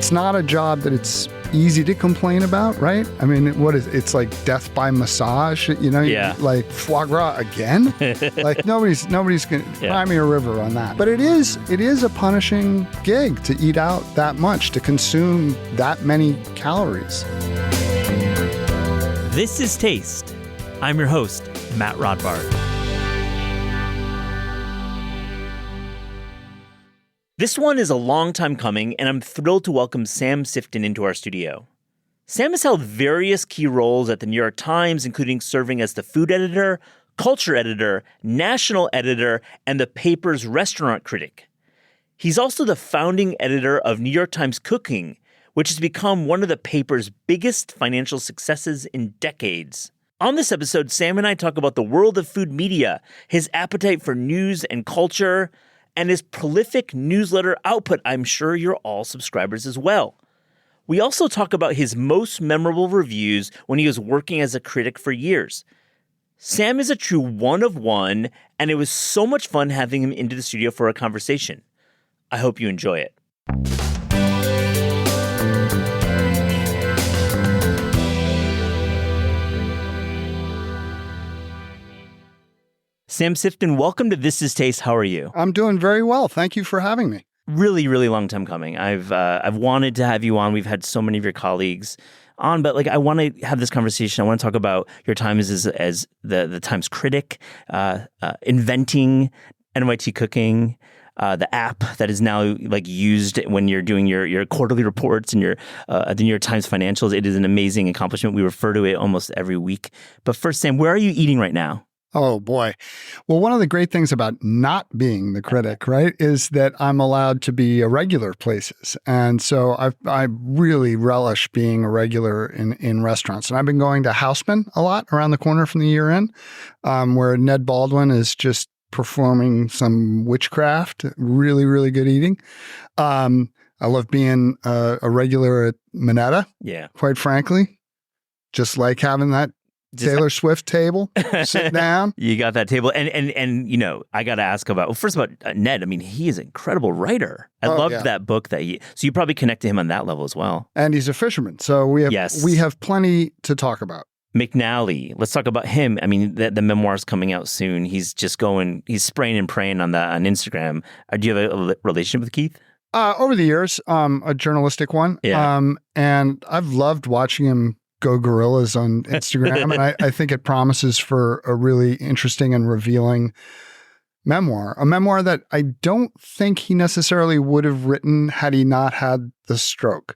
it's not a job that it's easy to complain about, right? I mean, it's like death by massage, Yeah. like foie gras again. Like nobody's going to cry me a river on that. But it is a punishing gig to eat out that much, to consume that many calories. This is Taste. I'm your host, Matt Rodbard. This one is a long time coming, and I'm thrilled to welcome Sam Sifton into our studio. Sam has held various key roles at the New York Times, including serving as the food editor, culture editor, national editor, and the paper's restaurant critic. He's also the founding editor of New York Times Cooking, which has become one of the paper's biggest financial successes in decades. On this episode, Sam and I talk about the world of food media, his appetite for news and culture, and his prolific newsletter output. I'm sure you're all subscribers as well. We also talk about his most memorable reviews when he was working as a critic for years. Sam is a true one of one, and it was so much fun having him into the studio for a conversation. I hope you enjoy it. Sam Sifton, welcome to This Is Taste. How are you? I'm doing very well. Thank you for having me. Really, really long time coming. I've wanted to have you on. We've had so many of your colleagues on, but I want to have this conversation. I want to talk about your time as the Times critic, inventing NYT Cooking, the app that is now used when you're doing your quarterly reports and the New York Times financials. It is an amazing accomplishment. We refer to it almost every week. But first, Sam, where are you eating right now? Oh, boy. Well, one of the great things about not being the critic, right, is that I'm allowed to be a regular places. And so I really relish being a regular in restaurants. And I've been going to Houseman a lot around the corner from the Year End, where Ned Baldwin is just performing some witchcraft, really, really good eating. I love being a regular at Minetta, quite frankly. Just like having that Taylor Swift table, sit down. You got that table. And I got to ask about, well, first about Ned. I mean, he is an incredible writer. I loved that book so you probably connect to him on that level as well. And he's a fisherman. So we have plenty to talk about. McNally, let's talk about him. I mean, the memoir's coming out soon. He's spraying and praying on Instagram. Do you have a relationship with Keith? Over the years, a journalistic one. Yeah. And I've loved watching him go gorillas on Instagram. And I think it promises for a really interesting and revealing memoir. A memoir that I don't think he necessarily would have written had he not had the stroke.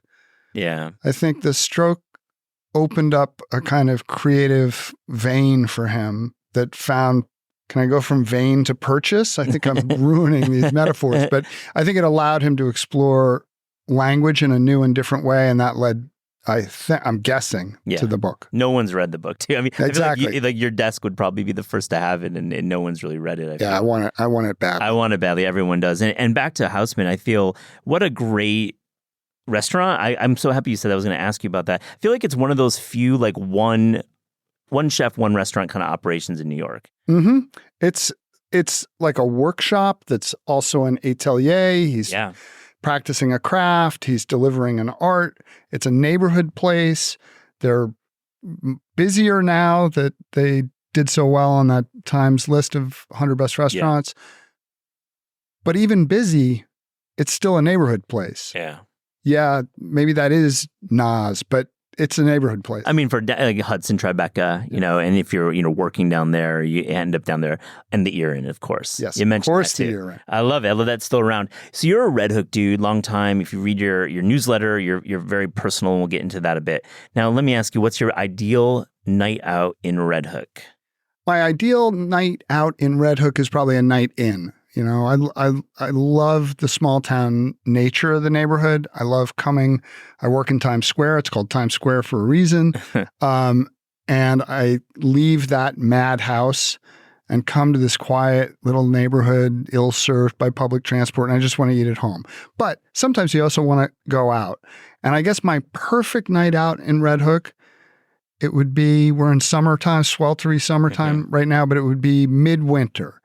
Yeah. I think the stroke opened up a kind of creative vein for him that found, can I go from vein to purchase? I think I'm ruining these metaphors, but I think it allowed him to explore language in a new and different way. And that led, I'm guessing, to the book. No one's read the book, too. I mean, exactly. I feel like your desk would probably be the first to have it, and no one's really read it. I want it badly. I want it badly. Everyone does. And back to Houseman, I feel what a great restaurant. I'm so happy you said that. I was going to ask you about that. I feel like it's one of those few one chef, one restaurant kind of operations in New York. Mm-hmm. It's like a workshop that's also an atelier. He's practicing a craft. He's delivering an art. It's a neighborhood place. They're busier now that they did so well on that Times list of 100 best restaurants. Yeah. But even busy, it's still a neighborhood place. Yeah, maybe that is Nas, but it's a neighborhood place. I mean, for Hudson, Tribeca, and if you're working down there, you end up down there, and the Ear End, of course. Yes, you mentioned of course, that too. The Ear End. I love it. I love that it's still around. So you're a Red Hook dude, long time. If you read your newsletter, you're very personal, and we'll get into that a bit. Now, let me ask you, what's your ideal night out in Red Hook? My ideal night out in Red Hook is probably a night in. I love the small town nature of the neighborhood. I love coming. I work in Times Square. It's called Times Square for a reason. And I leave that madhouse and come to this quiet little neighborhood, ill-served by public transport, and I just want to eat at home. But sometimes you also want to go out. And I guess my perfect night out in Red Hook, it would be, we're in summertime, sweltery summertime right now, but it would be midwinter.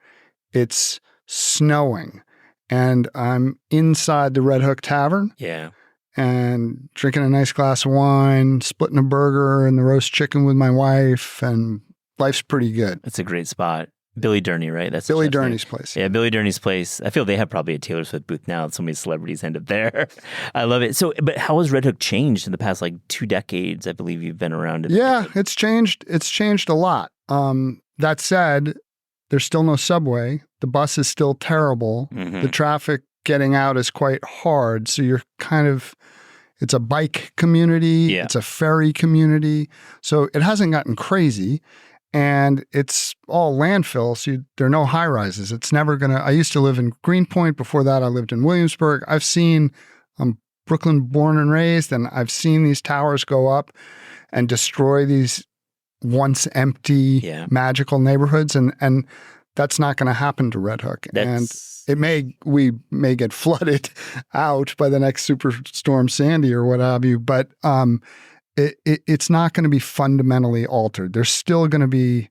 It's snowing, and I'm inside the Red Hook Tavern. Yeah. and drinking a nice glass of wine, splitting a burger and the roast chicken with my wife, and life's pretty good. That's a great spot. Billy Durney, right? That's Billy the chef's name. Durney's place. Yeah, Billy Durney's place. I feel they have probably a Taylor Swift booth now. So many celebrities end up there. I love it. So, but how has Red Hook changed in the past 2 decades? I believe you've been around it. Yeah, it's changed. It's changed a lot. That said, there's still no subway. The bus is still terrible. Mm-hmm. The traffic getting out is quite hard. So you're it's a bike community. Yeah. It's a ferry community. So it hasn't gotten crazy. And it's all landfill, so there are no high rises. It's never going to. I used to live in Greenpoint. Before that, I lived in Williamsburg. I'm Brooklyn born and raised, and I've seen these towers go up and destroy these once empty, magical neighborhoods. And that's not going to happen to Red Hook. And we may get flooded out by the next Superstorm Sandy or what have you, but it's not going to be fundamentally altered. There's still going to be,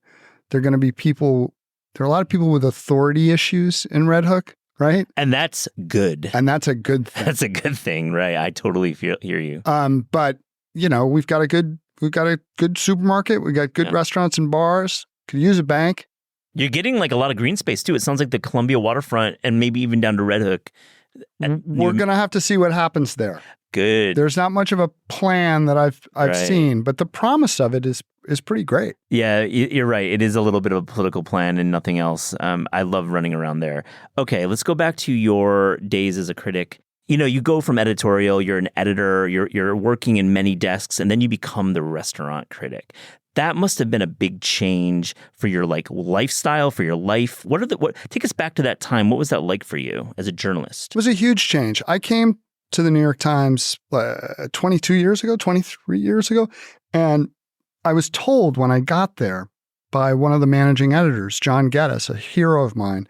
there are a lot of people with authority issues in Red Hook, right? And that's good. And that's a good thing. That's a good thing, right? I totally hear you. But we've got a good supermarket. We've got good restaurants and bars. Could use a bank. You're getting a lot of green space too. It sounds like the Columbia waterfront and maybe even down to Red Hook. We're going to have to see what happens there. Good. There's not much of a plan that I've seen, but the promise of it is pretty great. Yeah, you're right. It is a little bit of a political plan and nothing else. I love running around there. Okay, let's go back to your days as a critic. You go from editorial, you're an editor, you're working in many desks, and then you become the restaurant critic. That must have been a big change for your lifestyle, for your life. Take us back to that time. What was that like for you as a journalist? It was a huge change. I came to the New York Times 23 years ago. And I was told when I got there by one of the managing editors, John Geddes, a hero of mine,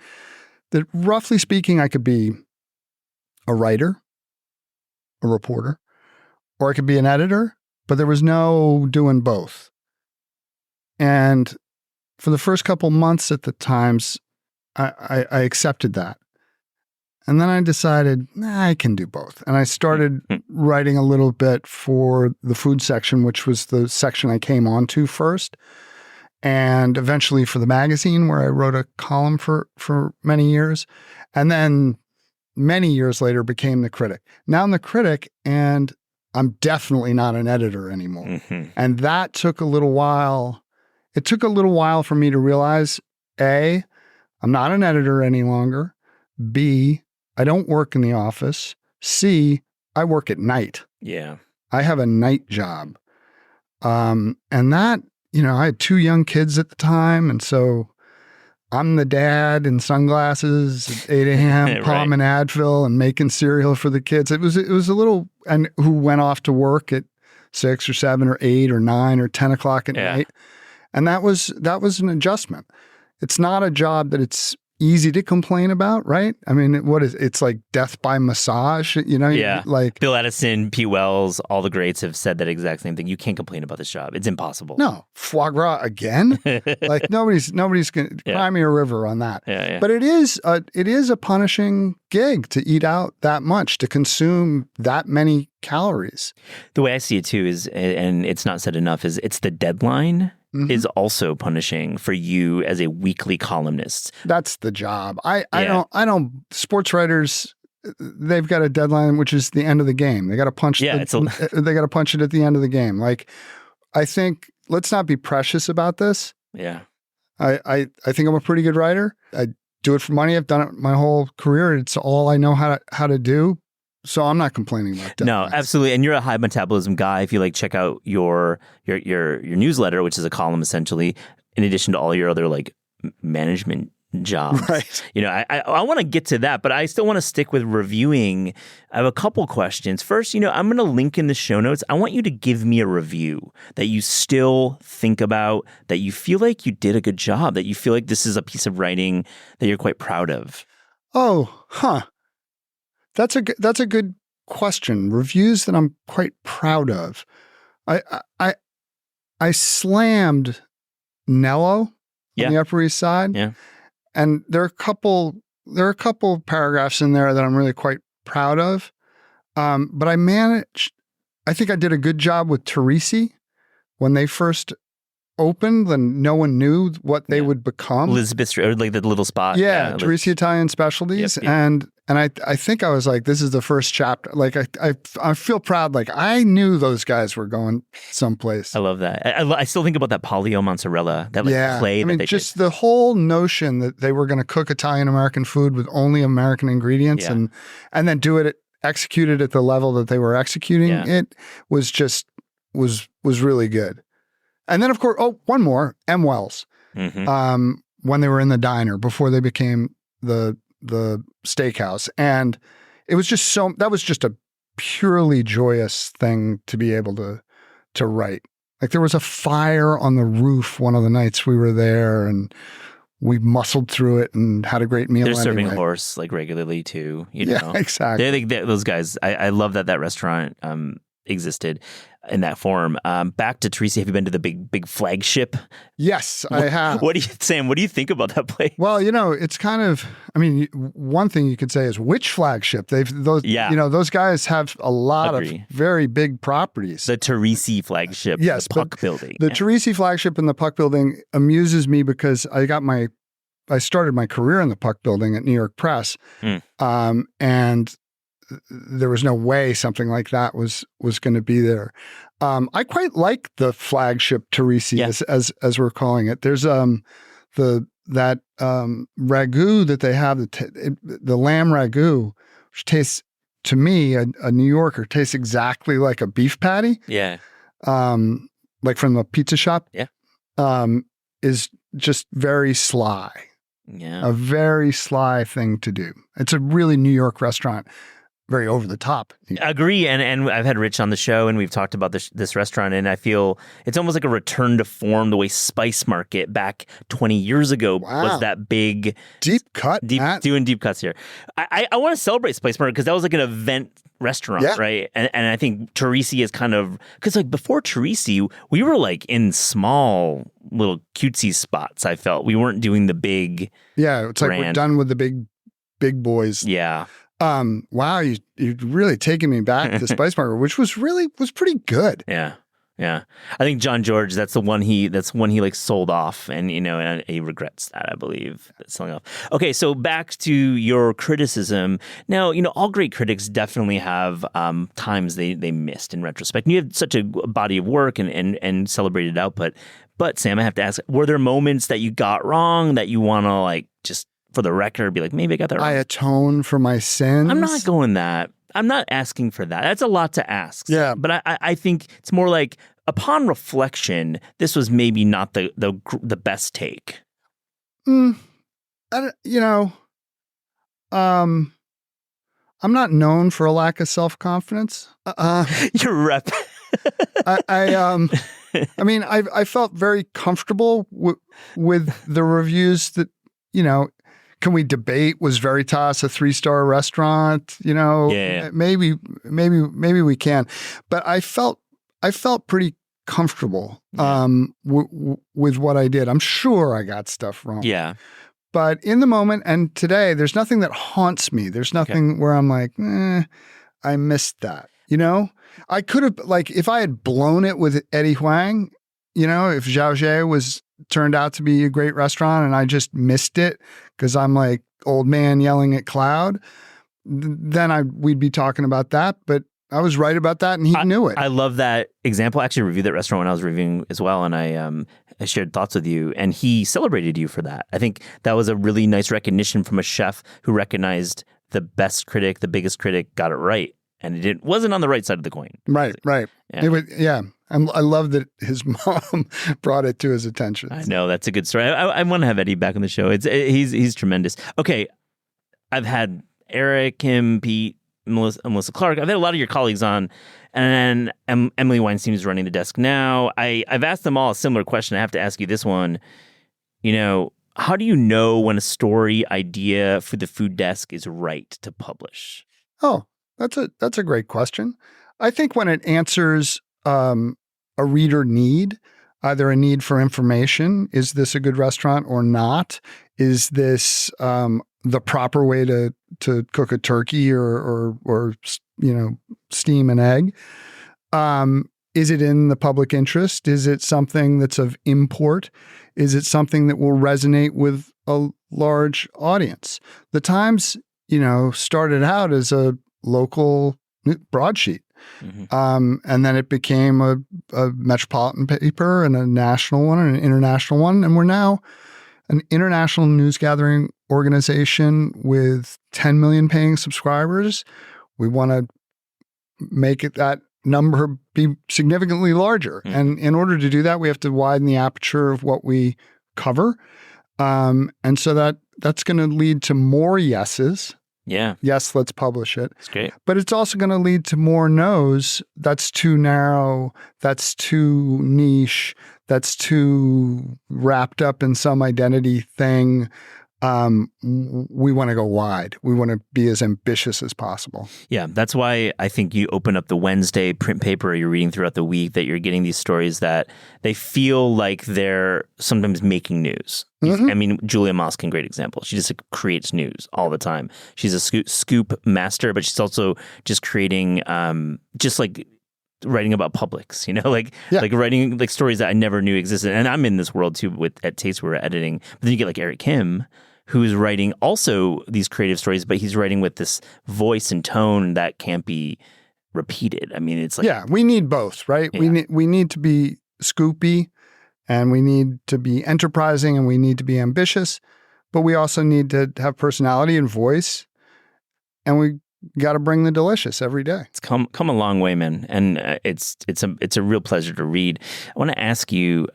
that roughly speaking, I could be a writer, a reporter, or I could be an editor, but there was no doing both. And for the first couple months at the Times, I accepted that. And then I decided, I can do both. And I started writing a little bit for the food section, which was the section I came onto first. And eventually for the magazine, where I wrote a column for many years. And then many years later became the critic. Now I'm the critic, and I'm definitely not an editor anymore. Mm-hmm. And that took a little while. It took a little while for me to realize, A, I'm not an editor any longer. B, I don't work in the office. C, I work at night. Yeah. I have a night job. And that, I had 2 young kids at the time. And so I'm the dad in sunglasses at 8 a.m., right. palming Advil and making cereal for the kids. It was a little, and who went off to work at 6 or 7 or 8 or 9 or 10 o'clock at night. And that was an adjustment. It's not a job that it's easy to complain about, right? I mean, it's like death by massage, Yeah. Like Bill Addison, Pete Wells, all the greats have said that exact same thing. You can't complain about this job. It's impossible. No. Foie gras again? Like nobody's going to cry me a river on that. Yeah. But it is a punishing gig to eat out that much, to consume that many calories. The way I see it too is, and it's not said enough, is it's the deadline. Mm-hmm. Is also punishing for you as a weekly columnist. That's the job. I don't. Sports writers, they've got a deadline, which is the end of the game. They got to punch. They got to punch it at the end of the game. Like, I think let's not be precious about this. Yeah. I think I'm a pretty good writer. I do it for money. I've done it my whole career. It's all I know how to do. So I'm not complaining about that. No, absolutely. And you're a high metabolism guy. If you check out your newsletter, which is a column essentially, in addition to all your other management jobs. Right. I want to get to that, but I still want to stick with reviewing. I have a couple questions. First, I'm going to link in the show notes. I want you to give me a review that you still think about, that you feel like you did a good job, that you feel like this is a piece of writing that you're quite proud of. Oh, huh. That's a good question. Reviews that I'm quite proud of. I slammed Nello on the Upper East Side. Yeah. And there are a couple paragraphs in there that I'm really quite proud of. But I managed. I think I did a good job with Teresi when they first opened, and no one knew what they would become. Elizabeth Street, or like the little spot. Yeah, Teresi Italian Specialties, Yep. and I think I was like, this is the first chapter. Like I feel proud. Like I knew those guys were going someplace. I love that. I still think about that polio mozzarella, that like clay. I mean, that just the whole notion that they were going to cook Italian American food with only American ingredients, and then do it, execute it at the level that they were executing it was just was really good. And then of course, one more, M. Wells, when they were in the diner before they became the steakhouse, and it was just that was just a purely joyous thing to be able to write. Like there was a fire on the roof one of the nights we were there, and we muscled through it and had a great meal. They're serving horse like regularly too. You know? Yeah, exactly. Those guys. I love that restaurant existed in that form. Back to Teresi, have you been to the big flagship? Yes, I have. Sam, what do you think about that place? Well, it's kind of, I mean, one thing you could say is which flagship? Those guys have a lot of very big properties. The Teresi flagship, yes, the Puck building. The Teresi flagship and the Puck building amuses me because I started my career in the Puck building at New York Press. And there was no way something like that was going to be there. I quite like the flagship Teresi as we're calling it. There's that ragu that they have, the lamb ragu, which tastes, to me, a New Yorker, tastes exactly like a beef patty. Yeah. Like from the pizza shop. Yeah. Is just very sly. Yeah. A very sly thing to do. It's a really New York restaurant. Very over the top. Agree. And I've had Rich on the show, and we've talked about this restaurant, and I feel it's almost like a return to form, the way Spice Market back 20 years ago was that big deep cut. Doing deep cuts here. I want to celebrate Spice Market because that was like an event restaurant, right? And I think Teresi is kind of, because like before Teresi, we were like in small little cutesy spots. I felt we weren't doing the big. Yeah, it's like we're done with the big boys. Yeah. Wow, you're really taking me back to Spice Market, which was pretty good. Yeah. Yeah. I think John George, that's one he like sold off, and and he regrets that, I believe, selling off. Okay, so back to your criticism. Now, all great critics definitely have times they missed in retrospect. And you have such a body of work and celebrated output. But Sam, I have to ask, were there moments that you got wrong that you want to like just for the record be like, maybe I got that wrong? I atone for my sins. I'm not going that. I'm not asking for that. That's a lot to ask. Yeah. But I think it's more like, upon reflection, this was maybe not the best take. I'm not known for a lack of self-confidence. Your rep. I mean, I felt very comfortable with the reviews that, can we debate, was Veritas a 3-star restaurant? Maybe we can. But I felt pretty comfortable with what I did. I'm sure I got stuff wrong. Yeah. But in the moment and today, there's nothing that haunts me. There's nothing where I'm like, I missed that. I could have, like, if I had blown it with Eddie Huang, if Zhao Zhe turned out to be a great restaurant and I just missed it because I'm like old man yelling at cloud, then we'd be talking about that. But I was right about that, and he knew it. I love that example. I actually reviewed that restaurant when I was reviewing as well, and I shared thoughts with you, and he celebrated you for that. I think that was a really nice recognition from a chef who recognized the best critic, the biggest critic, got it right, and it wasn't on the right side of the coin. Right. Yeah. I love that his mom brought it to his attention. I know, that's a good story. I want to have Eddie back on the show. He's tremendous. Okay, I've had Eric, him, Pete, Melissa Clark. I've had a lot of your colleagues on, and Emily Weinstein is running the desk now. I've asked them all a similar question. I have to ask you this one. How do you know when a story idea for the food desk is right to publish? Oh, that's a great question. I think when it answers a reader need, either a need for information, is this a good restaurant or not? Is this the proper way to cook a turkey or steam an egg. Is it in the public interest? Is it something that's of import? Is it something that will resonate with a large audience? The Times, started out as a local broadsheet. Mm-hmm. And then it became a metropolitan paper and a national one and an international one. And we're now an international news gathering organization with 10 million paying subscribers. We want to make that number be significantly larger. Mm-hmm. And in order to do that, we have to widen the aperture of what we cover. And so that's going to lead to more yeses. Yeah. Yes, let's publish it. That's great. But it's also going to lead to more no's. That's too narrow. That's too niche. That's too wrapped up in some identity thing. We want to go wide. We want to be as ambitious as possible. Yeah, that's why I think you open up the Wednesday print paper you're reading throughout the week, that you're getting these stories that they feel like they're sometimes making news. Mm-hmm. I mean, Julia Moskin, great example. She just creates news all the time. She's a scoop master, but she's also just creating just like writing about Publix, like writing like stories that I never knew existed. And I'm in this world too at Taste where we're editing. But then you get like Eric Kim, who's writing also these creative stories, but he's writing with this voice and tone that can't be repeated. I mean, it's like... Yeah, we need both, right? Yeah. We need to be scoopy, and we need to be enterprising, and we need to be ambitious, but we also need to have personality and voice, and we got to bring the delicious every day. It's come a long way, man, and it's a real pleasure to read. I want to ask you...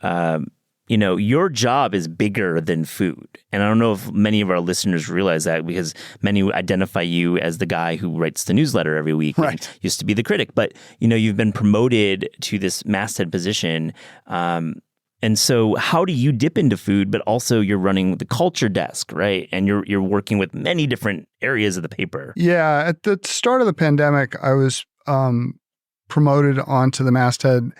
your job is bigger than food. And I don't know if many of our listeners realize that, because many identify you as the guy who writes the newsletter every week. Right. Used to be the critic. But, you've been promoted to this masthead position. And so how do you dip into food, but also you're running the culture desk, right? And you're working with many different areas of the paper. Yeah. At the start of the pandemic, I was promoted onto the masthead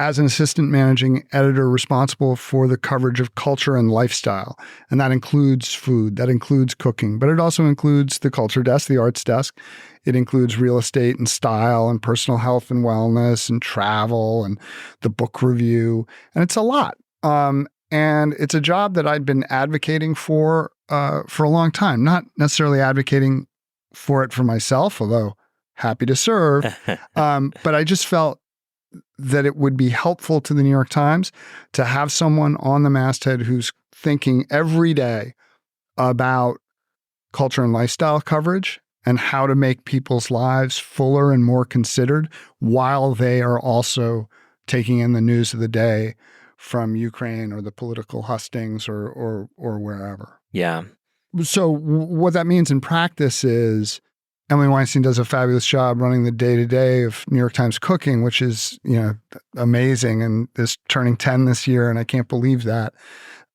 as an assistant managing editor responsible for the coverage of culture and lifestyle. And that includes food, that includes cooking, but it also includes the culture desk, the arts desk. It includes real estate and style and personal health and wellness and travel and the book review. And it's a lot. And it's a job that I'd been advocating for a long time, not necessarily advocating for it for myself, although happy to serve. But I just felt that it would be helpful to the New York Times to have someone on the masthead who's thinking every day about culture and lifestyle coverage and how to make people's lives fuller and more considered while they are also taking in the news of the day from Ukraine or the political hustings or wherever. Yeah. So what that means in practice is Emily Weinstein does a fabulous job running the day-to-day of New York Times Cooking, which is, amazing, and is turning 10 this year, and I can't believe that.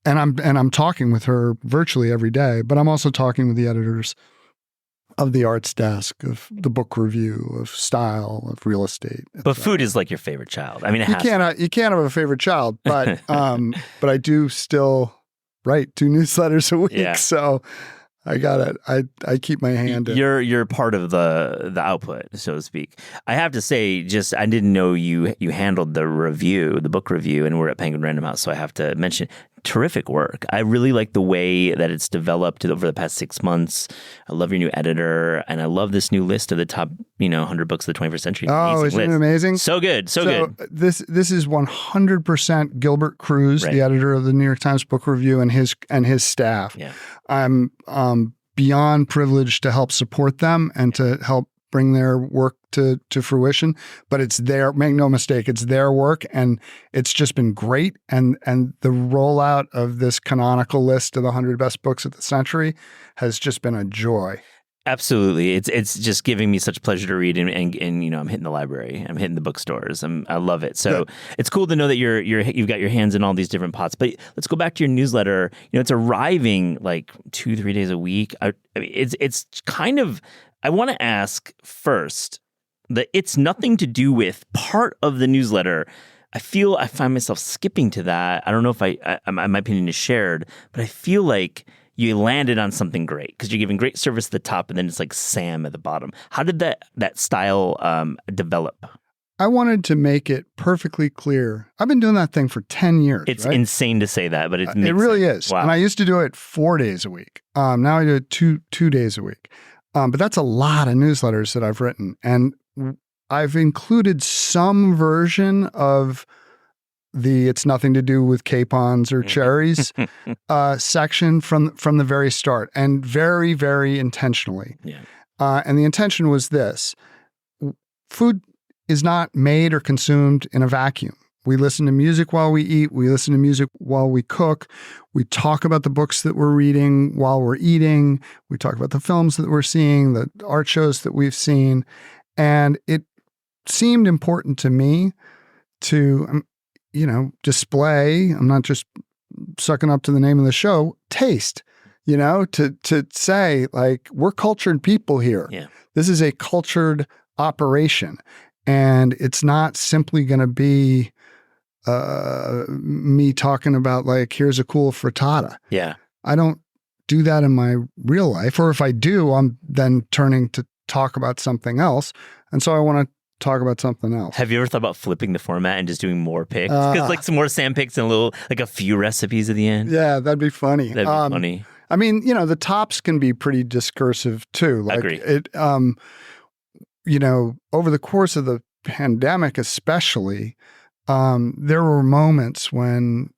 And I'm talking with her virtually every day, but I'm also talking with the editors of the arts desk, of the book review, of style, of real estate. But food is like your favorite child. I mean, you can't have a favorite child, but but I do still write 2 newsletters a week, yeah. So I got it. I keep my hand in. You're part of the output, so to speak. I have to say, I didn't know you handled the book review, and we're at Penguin Random House, so I have to mention, terrific work. I really like the way that it's developed over the past 6 months. I love your new editor, and I love this new list of the top 100 books of the 21st century. Oh, isn't it amazing? So good, so good. This is 100% Gilbert Cruz, right, the editor of the New York Times Book Review, and his staff. Yeah. I'm beyond privileged to help support them and to help bring their work to fruition, but it's make no mistake, it's their work, and it's just been great. And the rollout of this canonical list of the 100 best books of the century has just been a joy. Absolutely. It's just giving me such pleasure to read, and I'm hitting the library, I'm hitting the bookstores. I love it. So It's cool to know that you've got your hands in all these different pots. But let's go back to your newsletter. It's arriving like 2-3 days a week. I mean, it's kind of, I want to ask first that it's nothing to do with part of the newsletter. I find myself skipping to that. I don't know if my opinion is shared, but I feel like you landed on something great because you're giving great service at the top and then it's like Sam at the bottom. How did that style develop? I wanted to make it perfectly clear. I've been doing that thing for 10 years. It's right? insane to say that, but it really is. Wow. And I used to do it 4 days a week. Now I do it two days a week. But that's a lot of newsletters that I've written. And I've included some version of the "it's nothing to do with capons or cherries" section from the very start, and very, very intentionally. Yeah. And the intention was this: food is not made or consumed in a vacuum. We listen to music while we eat. We listen to music while we cook. We talk about the books that we're reading while we're eating. We talk about the films that we're seeing, the art shows that we've seen. And it seemed important to me to, display, I'm not just sucking up to the name of the show, taste, to say, like, we're cultured people here. Yeah. This is a cultured operation. And it's not simply going to be me talking about, like, here's a cool frittata. Yeah. I don't do that in my real life. Or if I do, I'm then turning to talk about something else. And so I want to talk about something else. Have you ever thought about flipping the format and just doing more picks? Because like some more Sam picks and a few recipes at the end. Yeah, that'd be funny. That'd be funny. I mean, the tops can be pretty discursive too. Like Agree. It, over the course of the pandemic, especially, there were moments when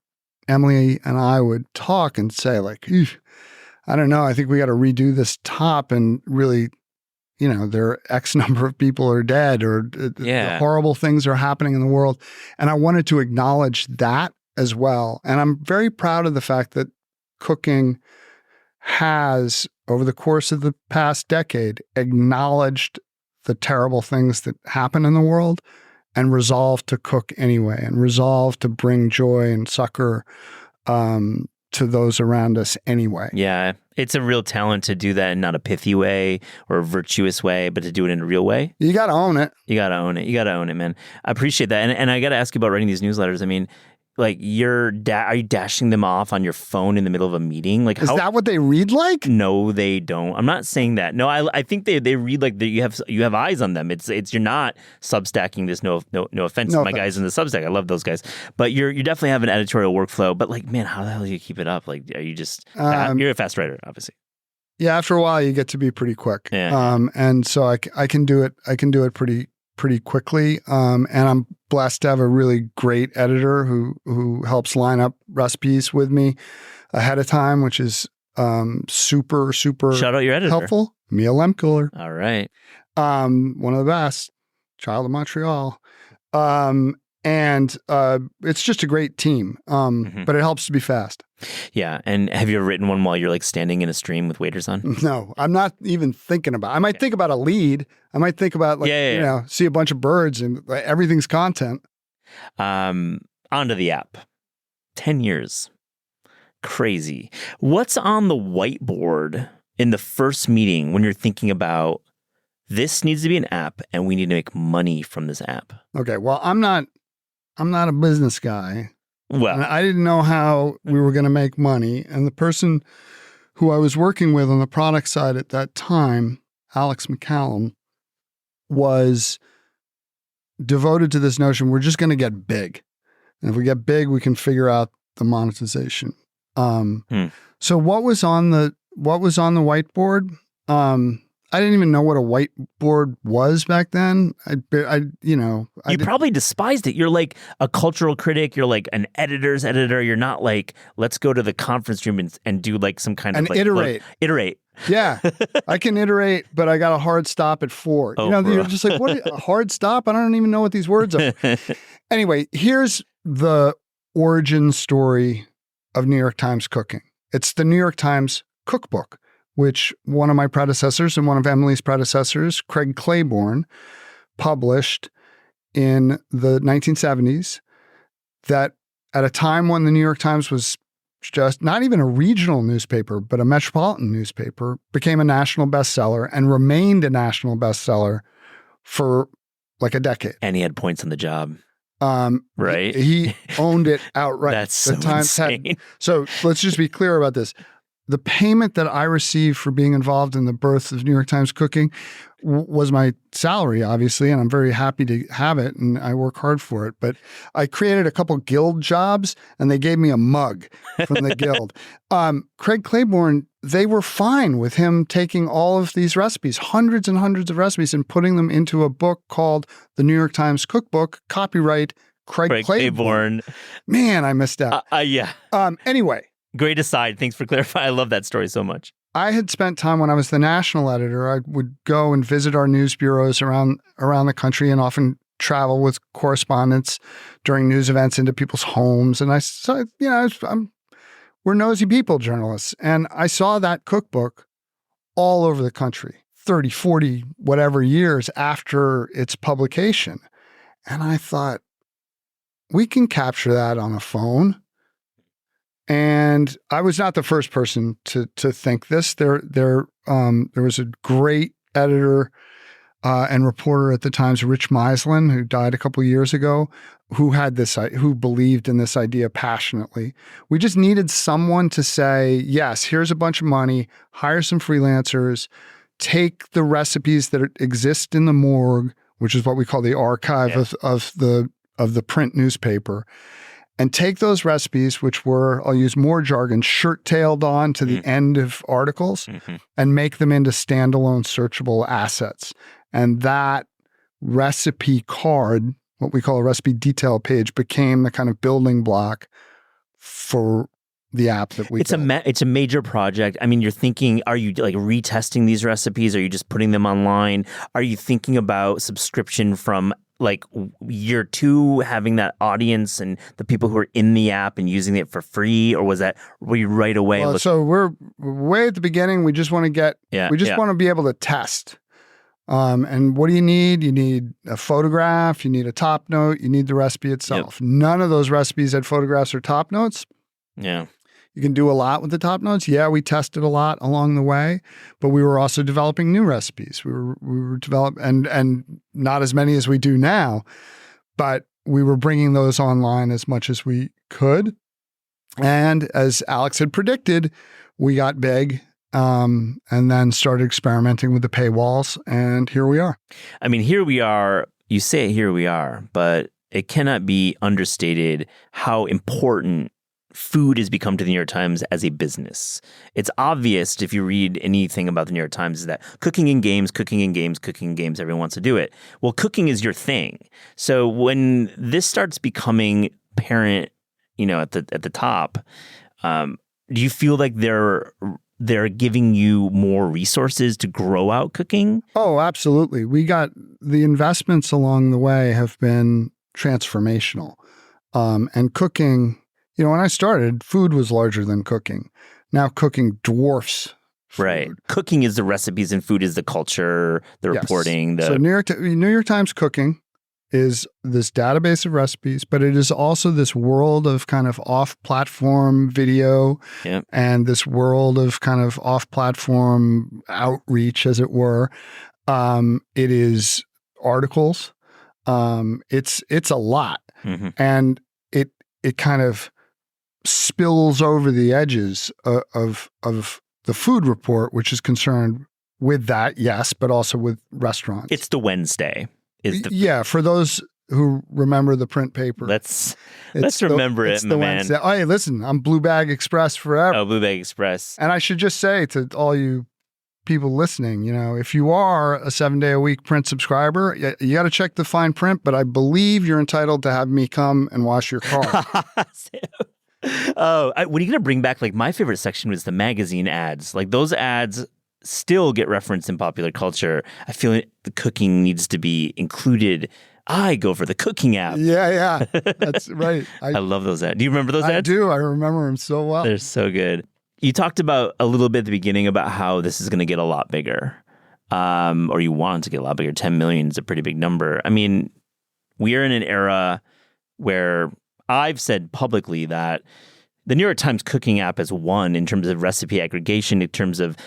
Emily and I would talk and say, like, I don't know, I think we got to redo this top, and really, there are X number of people are dead, or horrible things are happening in the world. And I wanted to acknowledge that as well. And I'm very proud of the fact that cooking has, over the course of the past decade, acknowledged the terrible things that happen in the world and resolved to cook anyway, and resolved to bring joy and succor to those around us anyway. Yeah. It's a real talent to do that in not a pithy way or a virtuous way, but to do it in a real way. You got to own it. You got to own it. You got to own it, man. I appreciate that. And I got to ask you about writing these newsletters. I mean, like, are you dashing them off on your phone in the middle of a meeting? Like, is that what they read like? No, they don't. I'm not saying that. No, I think they read like you have eyes on them. It's you're not substacking this. No offense to my guys in the Substack. I love those guys, but you definitely have an editorial workflow. But like, man, how the hell do you keep it up? Like, are you just you're a fast writer, obviously. Yeah, after a while, you get to be pretty quick. Yeah. And so I can do it. I can do it pretty quickly. And I'm blessed to have a really great editor who helps line up recipes with me ahead of time, which is super shout out your editor, helpful. Mia Lemkiller. All right. One of the best, child of Montreal. And it's just a great team. But it helps to be fast. Yeah. And have you ever written one while you're like standing in a stream with waiters on? No, I'm not even thinking about it. I might think about a lead. I might think about see a bunch of birds and everything's content. Onto the app. 10 years. Crazy. What's on the whiteboard in the first meeting when you're thinking about this needs to be an app and we need to make money from this app? Okay. Well, I'm not a business guy. Well, and I didn't know how we were going to make money. And the person who I was working with on the product side at that time, Alex McCallum, was devoted to this notion, we're just going to get big. And if we get big, we can figure out the monetization. So what was on the whiteboard? I didn't even know what a whiteboard was back then. You probably despised it. You're like a cultural critic. You're like an editor's editor. You're not like, let's go to the conference room and do like some kind of like iterate. Iterate. Yeah, I can iterate, but I got a hard stop at 4. You're just like, what? A hard stop? I don't even know what these words are. Anyway, here's the origin story of New York Times cooking. It's the New York Times cookbook, which one of my predecessors and one of Emily's predecessors, Craig Claiborne, published in the 1970s, that at a time when the New York Times was just not even a regional newspaper, but a metropolitan newspaper, became a national bestseller and remained a national bestseller for like a decade. And he had points on the job. Right. He owned it outright. That's so insane. So let's just be clear about this. The payment that I received for being involved in the birth of New York Times Cooking was my salary, obviously, and I'm very happy to have it, and I work hard for it. But I created a couple guild jobs, and they gave me a mug from the guild. Craig Claiborne, they were fine with him taking all of these recipes, hundreds and hundreds of recipes, and putting them into a book called The New York Times Cookbook, copyright Craig Claiborne. Man, I missed out. Yeah. Anyway. Great aside. Thanks for clarifying. I love that story so much. I had spent time when I was the national editor. I would go and visit our news bureaus around the country and often travel with correspondents during news events into people's homes. And we're nosy people, journalists. And I saw that cookbook all over the country, 30, 40, whatever years after its publication. And I thought, we can capture that on a phone. And I was not the first person to think this. There was a great editor and reporter at the Times, Rich Mislin, who died a couple of years ago, who believed in this idea passionately. We just needed someone to say, yes, here's a bunch of money, hire some freelancers, take the recipes that exist in the morgue, which is what we call the archive of the print newspaper, and take those recipes, which were, I'll use more jargon, shirt-tailed on to the end of articles, and make them into standalone searchable assets. And that recipe card, what we call a recipe detail page, became the kind of building block for the app that we built. It's a major project. I mean, you're thinking, are you like retesting these recipes? Are you just putting them online? Are you thinking about subscription from like year 2, having that audience and the people who are in the app and using it for free, or were you right away? Well, so we're way at the beginning. We just want to want to be able to test. And what do you need? You need a photograph, you need a top note, you need the recipe itself. Yep. None of those recipes had photographs or top notes. Yeah. You can do a lot with the top notes. Yeah, we tested a lot along the way, but we were also developing new recipes. We were developing, and not as many as we do now, but we were bringing those online as much as we could. And as Alex had predicted, we got big, and then started experimenting with the paywalls, and here we are. I mean, here we are. You say here we are, but it cannot be understated how important food has become to the New York Times as a business. It's obvious if you read anything about the New York Times is that cooking and games, everyone wants to do it. Well, cooking is your thing. So when this starts becoming apparent, at the top, do you feel like they're giving you more resources to grow out cooking? Oh, absolutely. We got the investments along the way have been transformational. And cooking, when I started, food was larger than cooking. Now cooking dwarfs food. Right. Cooking is the recipes and food is the culture, the reporting. So New York Times Cooking is this database of recipes, but it is also this world of kind of off-platform video and this world of kind of off-platform outreach, as it were. It is articles. It's a lot. Mm-hmm. And it kind of spills over the edges of the food report, which is concerned with that, yes, but also with restaurants. It's the Wednesday. For those who remember the print paper. Let's remember it, my man. Wednesday. Oh, hey, listen, I'm Blue Bag Express forever. Oh, Blue Bag Express. And I should just say to all you people listening, if you are a 7-day-a-week print subscriber, you got to check the fine print, but I believe you're entitled to have me come and wash your car. Oh, what are you going to bring back? Like, my favorite section was the magazine ads. Like, those ads still get referenced in popular culture. I feel like the cooking needs to be included. I go for the cooking app. Yeah. That's right. I love those ads. Do you remember those ads? I do. I remember them so well. They're so good. You talked about a little bit at the beginning about how this is going to get a lot bigger, or you want it to get a lot bigger. 10 million is a pretty big number. I mean, we are in an era where I've said publicly that the New York Times cooking app has won in terms of recipe aggregation, in terms of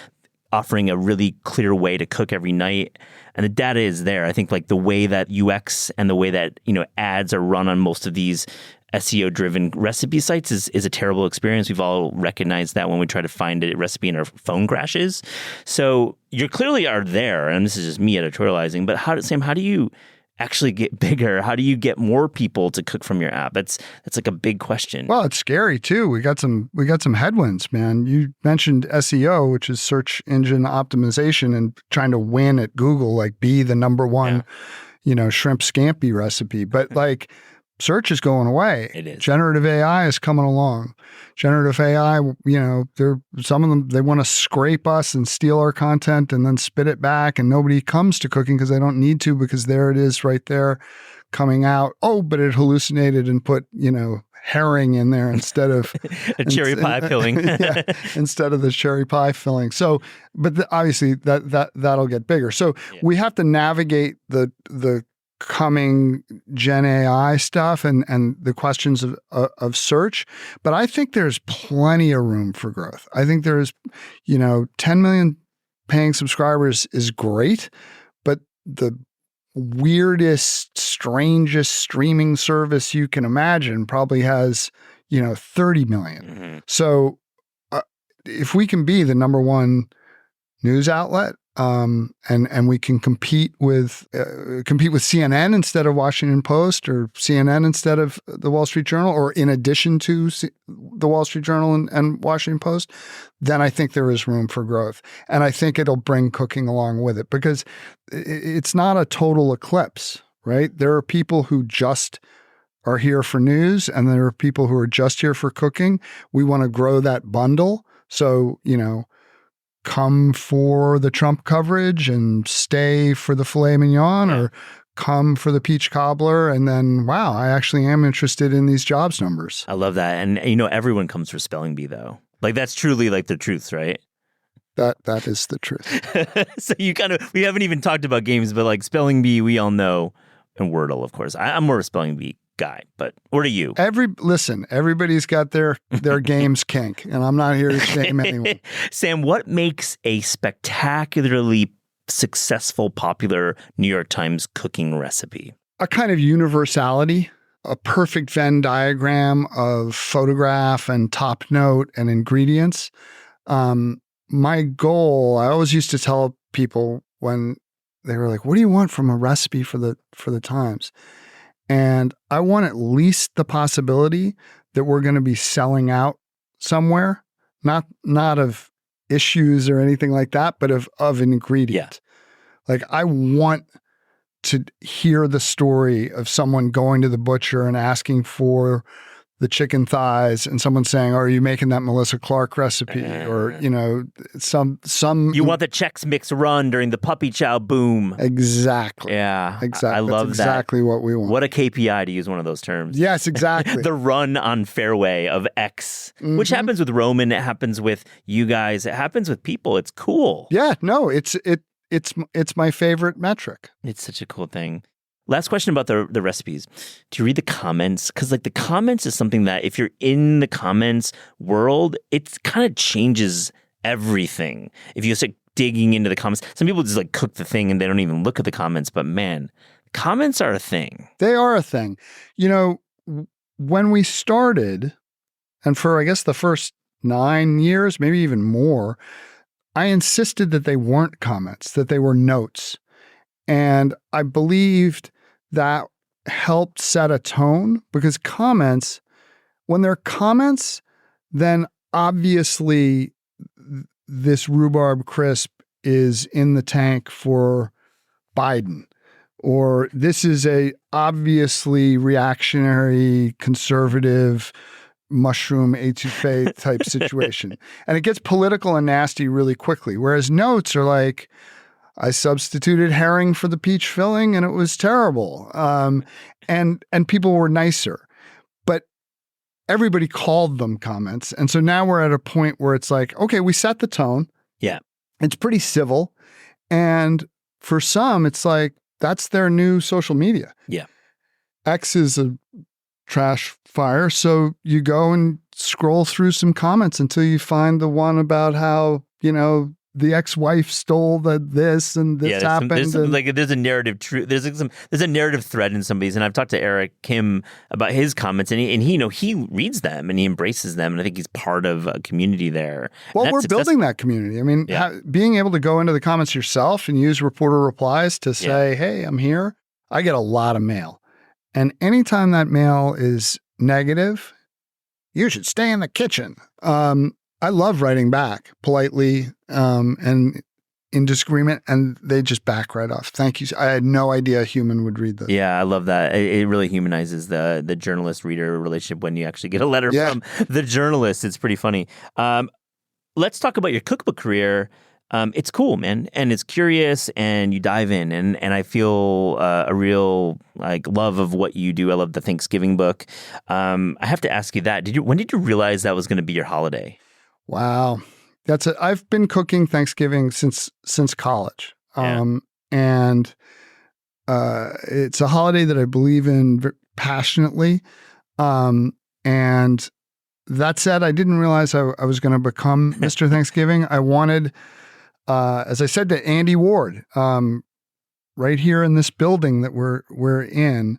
offering a really clear way to cook every night. And the data is there. I think like the way that UX and the way that, ads are run on most of these SEO-driven recipe sites is a terrible experience. We've all recognized that when we try to find a recipe and our phone crashes. So you clearly are there, and this is just me editorializing, but Sam, how do you actually get bigger? How do you get more people to cook from your app? That's like a big question. Well, it's scary too. We got some headwinds, man. You mentioned SEO, which is search engine optimization, and trying to win at Google, like be the number one, shrimp scampi recipe. But like search is going away. It is. Generative AI is coming along. Generative AI, some of them, they want to scrape us and steal our content and then spit it back. And nobody comes to cooking because they don't need to, because there it is right there coming out. Oh, but it hallucinated and put, herring in there instead of a cherry pie filling. Yeah, instead of the cherry pie filling. So, but obviously that'll get bigger. So we have to navigate the coming Gen AI stuff and the questions of search. But I think there's plenty of room for growth. I think there's, 10 million paying subscribers is great, but the weirdest, strangest streaming service you can imagine probably has, 30 million. Mm-hmm. So if we can be the number one news outlet, and we can compete with CNN instead of Washington Post, or CNN instead of the Wall Street Journal, or in addition to the Wall Street Journal and Washington Post, then I think there is room for growth. And I think it'll bring cooking along with it, because it's not a total eclipse, right? There are people who just are here for news, and there are people who are just here for cooking. We want to grow that bundle. So, come for the Trump coverage and stay for the filet mignon, or come for the peach cobbler. And then, wow, I actually am interested in these jobs numbers. I love that. And, everyone comes for spelling bee, though. Like, that's truly like the truth, right? That is the truth. So we haven't even talked about games, but like spelling bee, we all know, and Wordle, of course. I'm more of a spelling bee guy, but what are you? Everybody's got their games kink, and I'm not here to shame anyone. Sam, what makes a spectacularly successful, popular New York Times cooking recipe? A kind of universality, a perfect Venn diagram of photograph and top note and ingredients. My goal, I always used to tell people when they were like, "What do you want from a recipe for the Times?" And I want at least the possibility that we're going to be selling out somewhere, not of issues or anything like that, but of an ingredient. Yeah. Like, I want to hear the story of someone going to the butcher and asking for the chicken thighs, and someone saying, "Are you making that Melissa Clark recipe?" Or, some. You want the Chex Mix run during the puppy chow boom. Exactly. Yeah. Exactly. I love That's exactly what we want. What a KPI, to use one of those terms. Yes, exactly. The run on fairway of X, which happens with Roman. It happens with you guys. It happens with people. It's cool. Yeah. No, it's my favorite metric. It's such a cool thing. Last question about the recipes. Do you read the comments? Because like the comments is something that if you're in the comments world, it kind of changes everything. If you start digging into the comments, some people just like cook the thing and they don't even look at the comments. But man, comments are a thing. They are a thing. When we started, and for I guess the first 9 years, maybe even more, I insisted that they weren't comments, that they were notes. And I believed that helped set a tone, because comments, when they're comments, then obviously this rhubarb crisp is in the tank for Biden, or this is a obviously reactionary, conservative, mushroom etouffee type situation. And it gets political and nasty really quickly. Whereas notes are like, I substituted herring for the peach filling and it was terrible. And people were nicer, but everybody called them comments. And so now we're at a point where it's like, okay, we set the tone. Yeah. It's pretty civil. And for some, it's like, that's their new social media. Yeah. X is a trash fire. So you go and scroll through some comments until you find the one about how, the ex-wife stole this and this happened. There's a narrative there's a narrative thread in some of these, and I've talked to Eric Kim about his comments, and he reads them and he embraces them, and I think he's part of a community there. Well, we're building that community. I mean, being able to go into the comments yourself and use reporter replies to say, "Hey, I'm here." I get a lot of mail, and anytime that mail is negative, you should stay in the kitchen. I love writing back politely and in disagreement, and they just back right off. Thank you. I had no idea a human would read this. Yeah, I love that. It really humanizes the journalist-reader relationship when you actually get a letter from the journalist. It's pretty funny. Let's talk about your cookbook career. It's cool, man, and it's curious, and you dive in, and I feel a real love of what you do. I love the Thanksgiving book. I have to ask you that. When did you realize that was going to be your holiday? Wow. I've been cooking Thanksgiving since college. And it's a holiday that I believe in passionately. And that said, I didn't realize I was going to become Mr. Thanksgiving. I wanted, as I said to Andy Ward, right here in this building that we're in,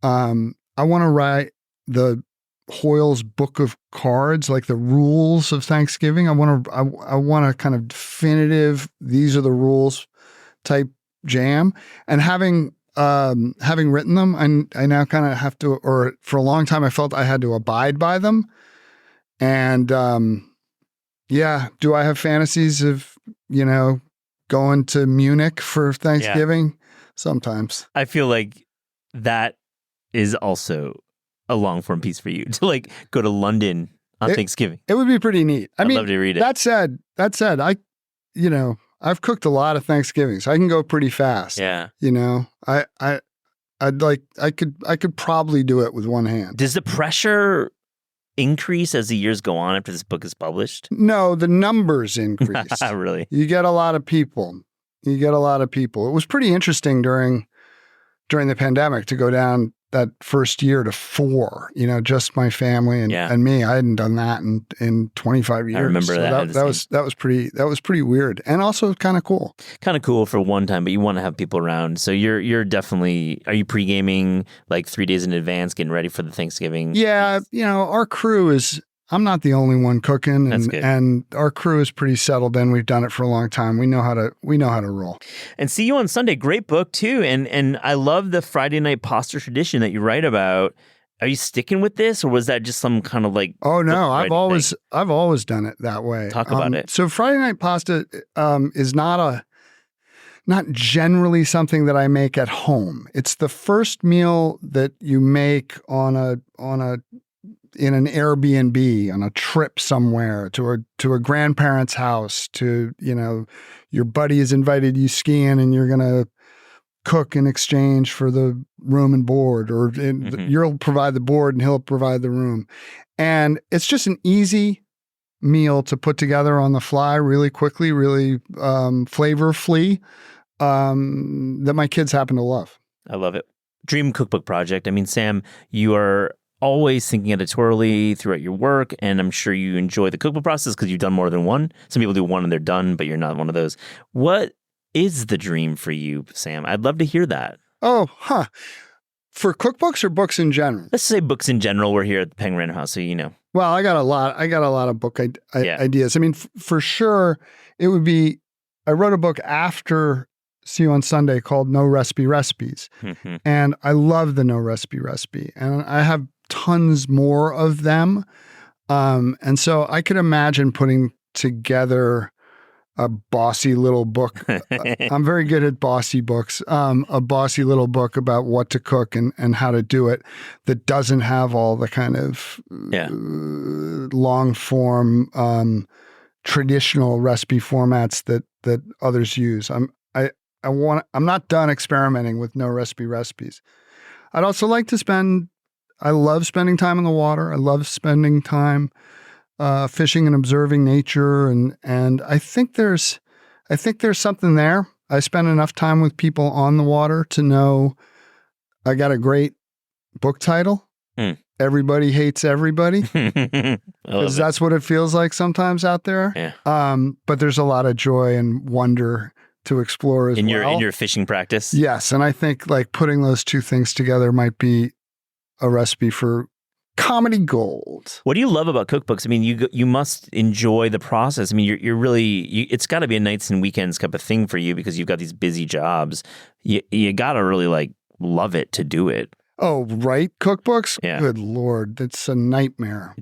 I want to write the Hoyle's Book of Cards, like the rules of Thanksgiving. I want a kind of definitive, these are the rules type jam. And having written them, I now kind of have to, or for a long time I felt I had to abide by them. And do I have fantasies of, going to Munich for Thanksgiving? Yeah. Sometimes. I feel like that is also a long form piece for you to go to London on Thanksgiving. It would be pretty neat. I'd love to read it. That said, I've cooked a lot of Thanksgivings. I can go pretty fast. Yeah. I could probably do it with one hand. Does the pressure increase as the years go on after this book is published? No, the numbers increase. Really? You get a lot of people. It was pretty interesting during the pandemic to go down that first year to 4, just my family and me. I hadn't done that in 25 years. I remember that was pretty weird and also kind of cool. Kind of cool for one time, but you want to have people around. So you're definitely, are you pre-gaming 3 days in advance, getting ready for the Thanksgiving? Yeah, our crew is, I'm not the only one cooking, and our crew is pretty settled in. We've done it for a long time. We know how to roll. And See You on Sunday, great book too. And I love the Friday night pasta tradition that you write about. Are you sticking with this, or was that just some kind of Oh no, I've always done it that way. Talk about it. So Friday night pasta is not generally something that I make at home. It's the first meal that you make in an Airbnb, on a trip somewhere, to a grandparent's house, to, your buddy has invited you skiing and you're going to cook in exchange for the room and board, or you'll provide the board and he'll provide the room. And it's just an easy meal to put together on the fly really quickly, really flavorfully, that my kids happen to love. I love it. Dream cookbook project. I mean, Sam, you are always thinking editorially throughout your work, and I'm sure you enjoy the cookbook process because you've done more than one. Some people do one and they're done, but you're not one of those. What is the dream for you, Sam? I'd love to hear that. For cookbooks or books in general? Let's say books in general. We're here at the Penguin Random House, so you know. Well, I got a lot of book ideas. I mean, for sure, it would be, I wrote a book after See You on Sunday called No Recipe Recipes. And I love the No Recipe Recipe. And I have tons more of them. And so I could imagine putting together a bossy little book. I'm very good at bossy books. A bossy little book about what to cook and how to do it that doesn't have all the kind of long form traditional recipe formats that others use. I'm not done experimenting with No Recipe Recipes. I'd also like to I love spending time in the water. I love spending time fishing and observing nature, and I think there's something there. I spend enough time with people on the water to know I got a great book title. everybody hates everybody, I love because it. that's what it feels like sometimes out there. Yeah. But there's a lot of joy and wonder to explore as In well. your fishing practice? Yes, and I think like putting those two things together might be a recipe for comedy gold. What do you love about cookbooks? I mean, you must enjoy the process. I mean, you're really it's got to be a nights and weekends type of thing for you because you've got these busy jobs. You got to really like love it to do it. Oh, right, cookbooks? Yeah. Good Lord, that's a nightmare.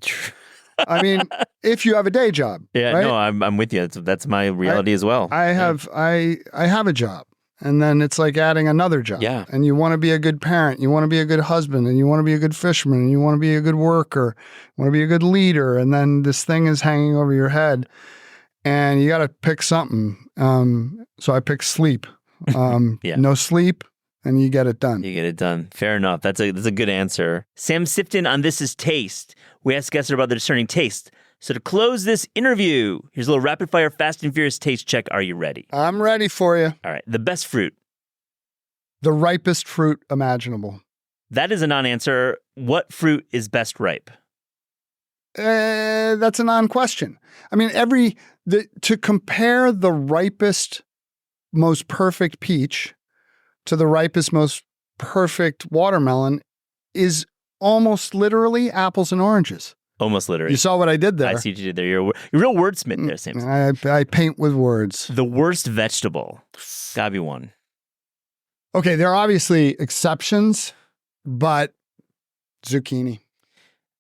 I mean, if you have a day job. Yeah, right? no, I'm with you. That's my reality as well. I have a job, and then it's like adding another job. Yeah. And you want to be a good parent, you want to be a good husband, and you want to be a good fisherman, and you want to be a good worker, you want to be a good leader, and then this thing is hanging over your head, and you got to pick something. So I picked sleep. Yeah. No sleep, and you get it done. You get it done. Fair enough. That's a good answer. Sam Sifton on This Is Taste. We ask guests about their discerning taste. So to close this interview, here's a little rapid fire Fast and Furious taste check. Are you ready? I'm ready for you. All right. The best fruit. The ripest fruit imaginable. That is a non-answer. What fruit is best ripe? That's a non-question. I mean, to compare the ripest, most perfect peach to the ripest, most perfect watermelon is almost literally apples and oranges. Almost literally. You saw what I did there. I see what you did there. You're a real wordsmith there, Sam. I paint with words. The worst vegetable. Gotta be one. Okay, there are obviously exceptions, but zucchini.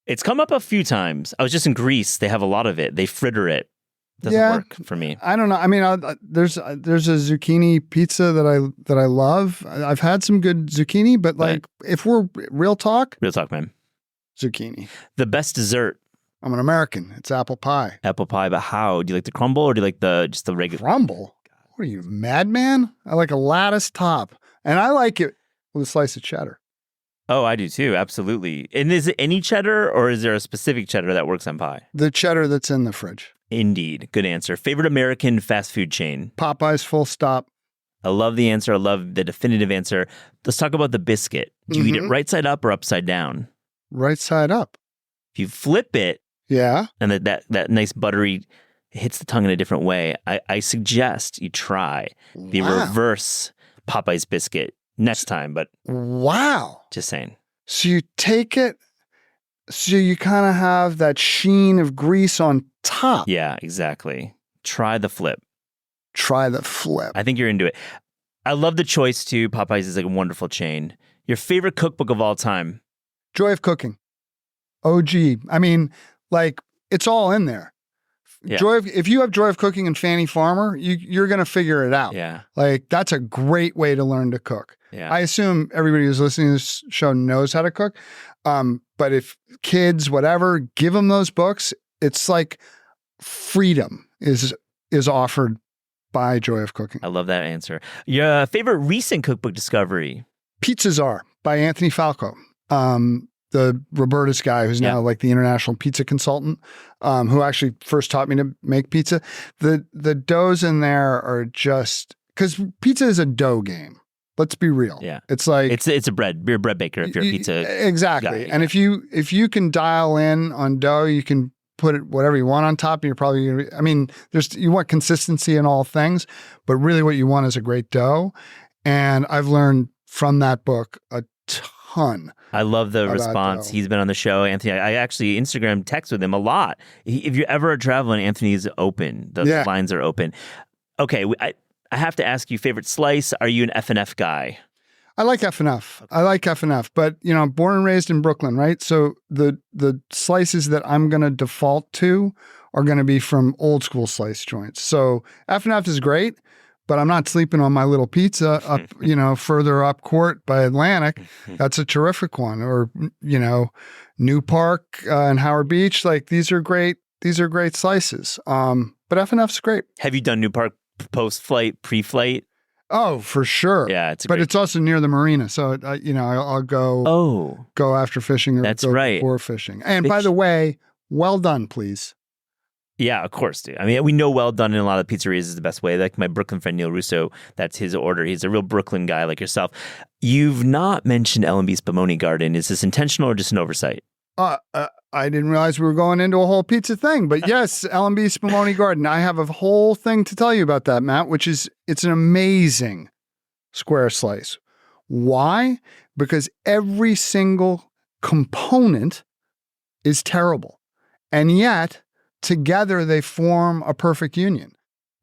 It's come up a few times. I was just in Greece. They have a lot of it. They fritter it. Doesn't work for me. I don't know. I mean, there's a zucchini pizza that I love. I've had some good zucchini, but like if we're real talk, Man. zucchini. The best dessert. I'm an American. It's apple pie. Apple pie, but how? Do you like the crumble or do you like just the regular? Crumble? What are you, madman? I like a lattice top, and I like it with a slice of cheddar. Oh, I do too. Absolutely. And is it any cheddar or is there a specific cheddar that works on pie? The cheddar that's in the fridge. Indeed. Good answer. Favorite American fast food chain? Popeyes, full stop. I love the answer. I love the definitive answer. Let's talk about the biscuit. Do you eat it right side up or upside down? Right side up. If you flip it, yeah, and that nice buttery hits the tongue in a different way, I suggest you try the reverse Popeyes biscuit next time. But wow, just saying. So you take it, so you kind of have that sheen of grease on top. Yeah, exactly. Try the flip. Try the flip. I think you're into it. I love the choice too. Popeyes is like a wonderful chain. Your favorite cookbook of all time? Joy of Cooking. OG. I mean, like it's all in there. Yeah. If you have Joy of Cooking and Fannie Farmer, you're going to figure it out. Yeah. Like that's a great way to learn to cook. Yeah. I assume everybody who's listening to this show knows how to cook. But if kids, whatever, give them those books. It's like freedom is offered by Joy of Cooking. I love that answer. Your favorite recent cookbook discovery? Pizza Czar by Anthony Falco. The Roberta's guy who's now like the international pizza consultant, who actually first taught me to make pizza. The doughs in there are just, because pizza is a dough game. Let's be real. Yeah. It's like it's a bread. You're a bread baker if you're a pizza. Exactly. guy. And if you can dial in on dough, you can put it whatever you want on top, and you're probably gonna be, I mean, you want consistency in all things, but really what you want is a great dough. And I've learned from that book a ton. I love the response. He's been on the show, Anthony. I actually Instagram text with him a lot. If you ever are traveling, Anthony's open. The lines are open. Okay, I have to ask you, favorite slice? Are you an F&F guy? I like F&F. I like F&F, but I'm born and raised in Brooklyn, right? So the slices that I'm going to default to are going to be from old school slice joints. So F&F is great, but I'm not sleeping on my little pizza up, further up court by Atlantic. That's a terrific one. Or, New Park and Howard Beach. Like these are great slices. But F&F's great. Have you done New Park post-flight, pre-flight? Oh, for sure. Yeah, but it's also near the marina, so I'll go. Oh, go after fishing or that's go right. before fishing. And by the way, well done, please. Yeah, of course, dude. I mean, we know well done in a lot of pizzerias is the best way. Like my Brooklyn friend Neil Russo, that's his order. He's a real Brooklyn guy like yourself. You've not mentioned L&B Spumoni Garden. Is this intentional or just an oversight? I didn't realize we were going into a whole pizza thing, but yes, L&B Spumoni Garden. I have a whole thing to tell you about that, Matt, which is it's an amazing square slice. Why? Because every single component is terrible. And yet, together they form a perfect union.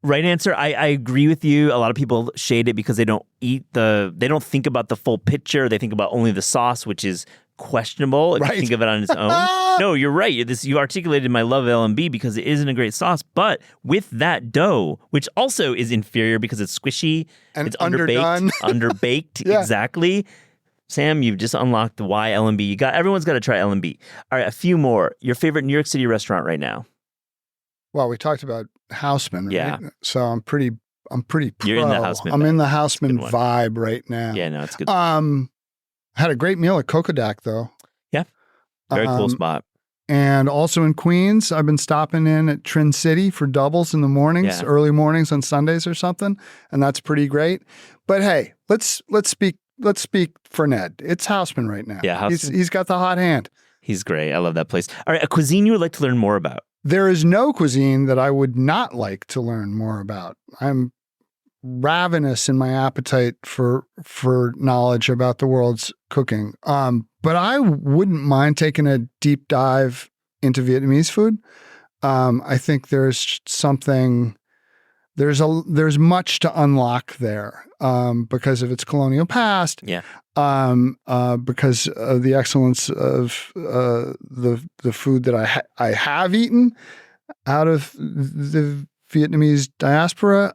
Right answer. I agree with you. A lot of people shade it because they don't think about the full picture. They think about only the sauce, which is questionable if you think of it on its own. No, you're right. You articulated my love of L&B because it isn't a great sauce. But with that dough, which also is inferior because it's squishy, and it's underbaked, Yeah. Exactly. Sam, you've just unlocked the why L&B. Everyone's got to try L&B. All right, a few more. Your favorite New York City restaurant right now? Well, we talked about Houseman, right? Yeah. So I'm pretty pro. You're in the Houseman. I'm in the Houseman vibe right now. Yeah, no, it's good. Had a great meal at Kokodak, though. Yeah. Very cool spot. And also in Queens, I've been stopping in at Trin City for doubles in the mornings, early mornings on Sundays or something, and that's pretty great. But hey, let's speak for Ned. It's Houseman right now. Yeah, Houseman. He's got the hot hand. He's great. I love that place. All right, a cuisine you would like to learn more about? There is no cuisine that I would not like to learn more about. I'm ravenous in my appetite for knowledge about the world's cooking. But I wouldn't mind taking a deep dive into Vietnamese food. I think there's much to unlock there because of its colonial past. Yeah. Because of the excellence of the food that I have eaten out of the Vietnamese diaspora.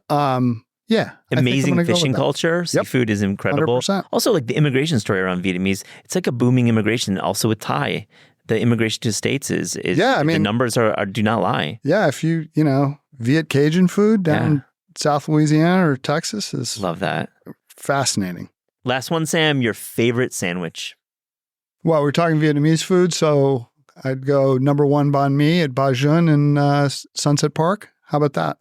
Yeah. Amazing fishing culture. Seafood is incredible. 100%. Also, like the immigration story around Vietnamese, it's like a booming immigration. Also with Thai, the immigration to the States is the numbers do not lie. Yeah. If Viet Cajun food down in South Louisiana or Texas is love that. Fascinating. Last one, Sam, your favorite sandwich. Well, we're talking Vietnamese food, so I'd go number 1 banh mi at Ba Jun in Sunset Park. How about that?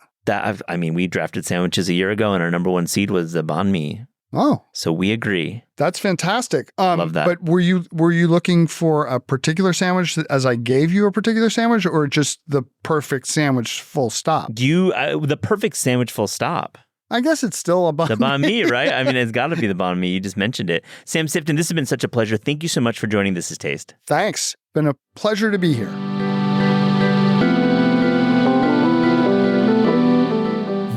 We drafted sandwiches a year ago, and our number 1 seed was the banh mi. Oh, so we agree. That's fantastic. Love that. But were you looking for a particular sandwich as I gave you a particular sandwich, or just the perfect sandwich full stop? The perfect sandwich full stop. I guess it's still a banh mi. The banh mi, right? It's got to be the banh mi. You just mentioned it. Sam Sifton, this has been such a pleasure. Thank you so much for joining This Is Taste. Thanks. Been a pleasure to be here.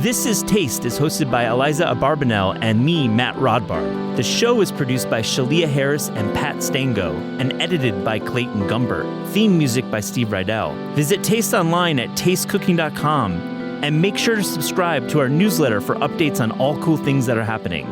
This Is Taste is hosted by Eliza Abarbanel and me, Matt Rodbard. The show is produced by Shalia Harris and Pat Stango and edited by Clayton Gumbert. Theme music by Steve Rydell. Visit Taste online at tastecooking.com and make sure to subscribe to our newsletter for updates on all cool things that are happening.